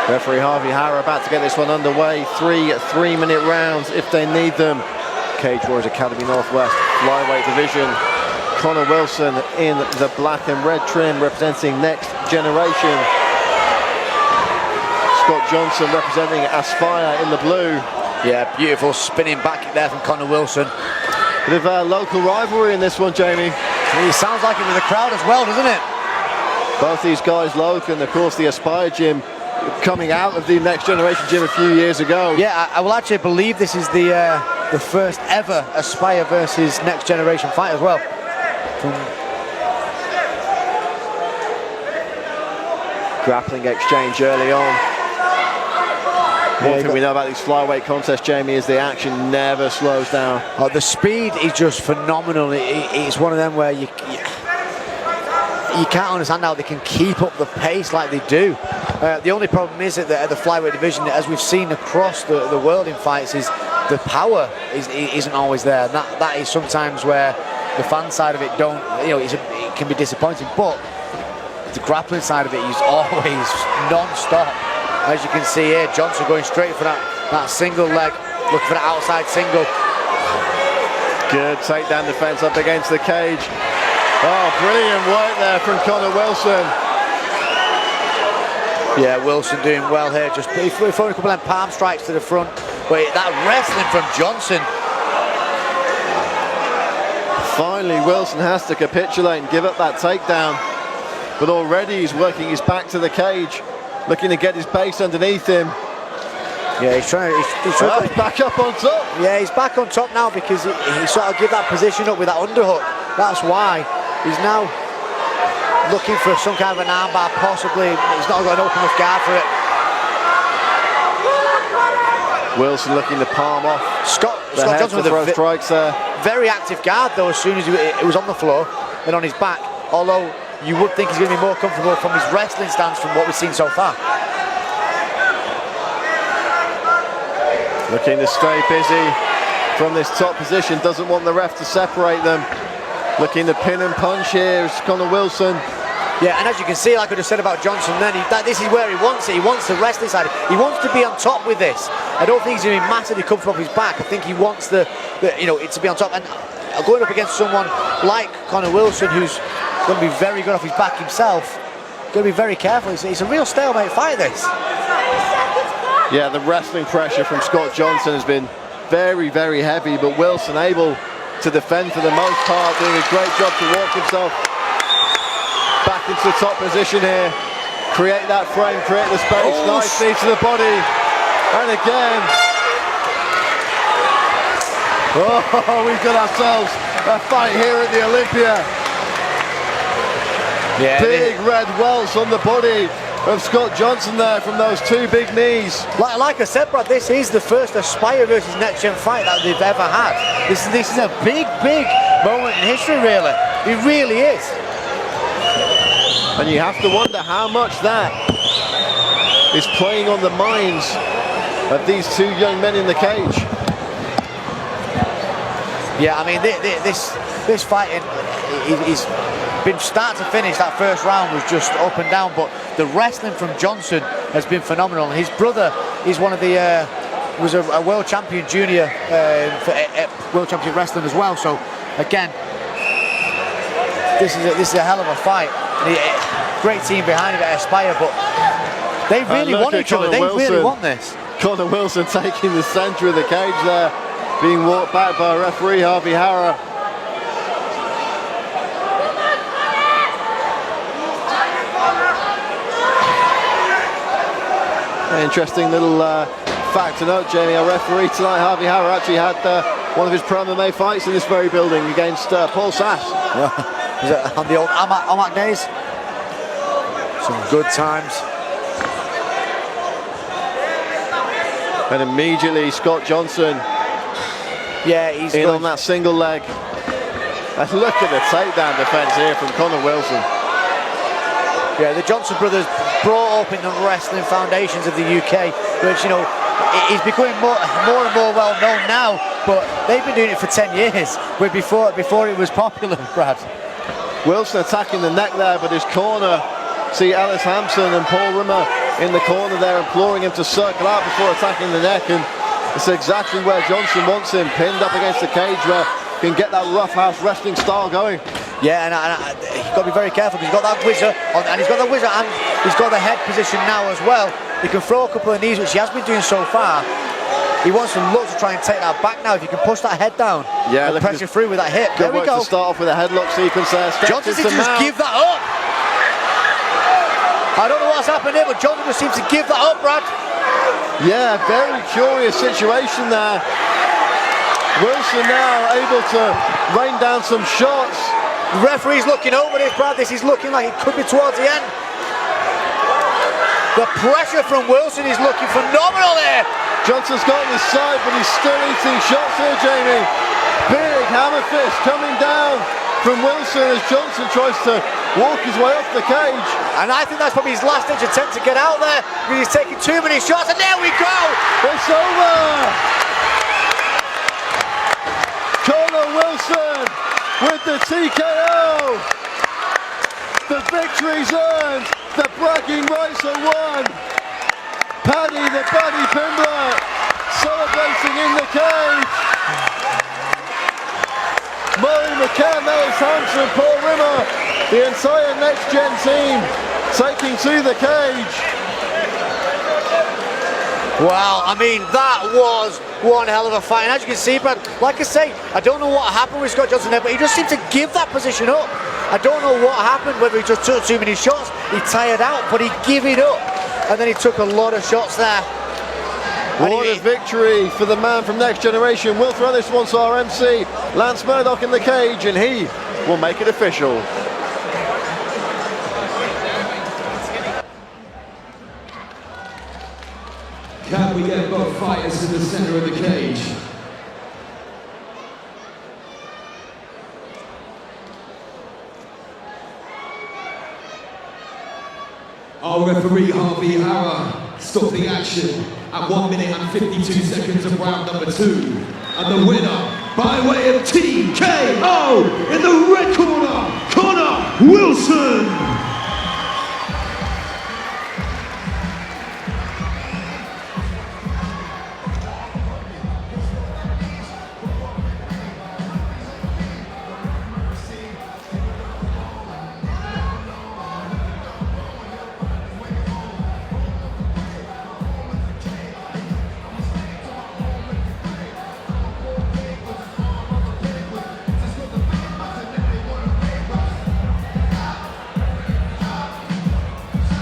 Referee Harvey Hara about to get this one underway. 3 3-minute rounds if they need them. Cage Warriors Academy Northwest flyweight division. Connor Wilson in the black and red trim representing Next Generation. Scott Johnson representing Aspire in the blue. Yeah, beautiful spinning back kick there from Connor Wilson. Bit of local rivalry in this one, Jamie. He sounds like it with the crowd as well, doesn't it? Both these guys local, and of course the Aspire gym coming out of the Next Generation gym a few years ago. Yeah, I will actually believe this is the first ever Aspire versus Next Generation fight as well. Grappling exchange early on. One thing we know about these flyweight contests, Jamie, is the action never slows down. Oh, the speed is just phenomenal. It's one of them where you can't understand how they can keep up the pace like they do. The only problem is that the flyweight division, as we've seen across the world in fights, is the power isn't always there. And that is sometimes where the fan side of it it can be disappointing. But the grappling side of it is always non-stop. As you can see here, Johnson going straight for that single leg, looking for that outside single. Good takedown defense up against the cage. Oh, brilliant work there from Connor Wilson. Yeah, Wilson doing well here. Just throwing a couple of palm strikes to the front. Wait, that wrestling from Johnson. Finally, Wilson has to capitulate and give up that takedown. But already he's working his back to the cage, looking to get his base underneath him. Yeah, he's trying. He's back up on top. Yeah, he's back on top now because he sort of give that position up with that underhook. That's why he's now looking for some kind of an armbar, possibly. He's not got an open enough guard for it. Wilson looking to palm off. Scott Johnson with a strikes there. Very active guard though. As soon as it was on the floor and on his back, although you would think he's going to be more comfortable from his wrestling stance from what we've seen so far. Looking to stay busy from this top position, doesn't want the ref to separate them. Looking to pin and punch here is Connor Wilson. Yeah, and as you can see, like I just said about Johnson then, this is where he wants it. He wants the wrestling side. He wants to be on top with this. I don't think he's going to be massively comfortable off his back. I think he wants it to be on top. And going up against someone like Connor Wilson, who's going to be very good off his back himself, going to be very careful. It's a real stalemate fight, this. Yeah, the wrestling pressure from Scott Johnson has been very, very heavy, but Wilson able to defend for the most part, doing a great job to walk himself back into the top position here. Create that frame, create the space. Oh, nice knee to the body. And again. Oh, we've got ourselves a fight here at the Olympia. Yeah, big red welts on the body of Scott Johnson there from those two big knees. Like I said, Brad, this is the first Aspire versus Next Gen fight that they've ever had. This is a big moment in history, really. It really is. And you have to wonder how much that is playing on the minds of these two young men in the cage. Yeah, I mean, this fight is been start to finish. That first round was just up and down, but the wrestling from Johnson has been phenomenal. His brother is one of the was a world champion junior for world champion wrestling as well. So again, this is a hell of a fight. Great team behind it at Aspire, but they really want each other. They really want this. Connor Wilson taking the centre of the cage there, being walked back by referee Harvey Hara. Interesting little fact to note, Jamie. Our referee tonight, Harvey Hara, actually had one of his pro MMA fights in this very building against Paul Sass. Was it on the old Amac days? Some good times. And immediately Scott Johnson, yeah, he's in on that single leg. And look at the takedown defense here from Connor Wilson. Yeah, the Johnson brothers brought up in the wrestling foundations of the UK, which, you know, is becoming more and more well known now, but they've been doing it for 10 years, where before it was popular, Brad. Wilson attacking the neck there, but his corner, see Ellis Hampson and Paul Rimmer in the corner there, imploring him to circle out before attacking the neck, and it's exactly where Johnson wants him, pinned up against the cage where he can get that roughhouse wrestling style going. Yeah, and he's got to be very careful because he's got that whizzer on, and he's got the whizzer and he's got the head position now as well. He can throw a couple of knees, which he has been doing so far. He wants to look to try and take that back now. If you can push that head down, yeah, and pressure through with that hip. There we we go. To start off with a headlock sequence there. Johnson seems to just give that up. I don't know what's happened here, but Johnson just seems to give that up, Brad. Yeah, very curious situation there. Wilson now able to rain down some shots. The referee's looking over this, Brad. This is looking like it could be towards the end. The pressure from Wilson is looking phenomenal there. Johnson's got on his side, but he's still eating shots here, Jamie. Big hammer fist coming down from Wilson as Johnson tries to walk his way off the cage. And I think that's probably his last ditch attempt to get out there, because he's taking too many shots, and there we go! It's over! Conor Wilson with the TKO! The victory's earned! The bragging rights are won! Paddy the Buddy Pimblett celebrating in the cage! Murray McCann, Ellis Hampson, Paul Rimmer, the entire Next Gen team taking to the cage. Wow, I mean, that was one hell of a fight. And as you can see, Brad, like I say, I don't know what happened with Scott Johnson there, but he just seemed to give that position up. I don't know what happened, whether he just took too many shots, he tired out, but he gave it up. And then he took a lot of shots there. What a victory for the man from Next Generation. We'll throw this one to our MC, Lance Murdoch, in the cage, and he will make it official. Can we get both fighters in the center of the cage? Our referee Harvey Hara stopped the action at 1 minute and 52 seconds of round number 2. And the winner by way of TKO in the red corner, Conor Wilson.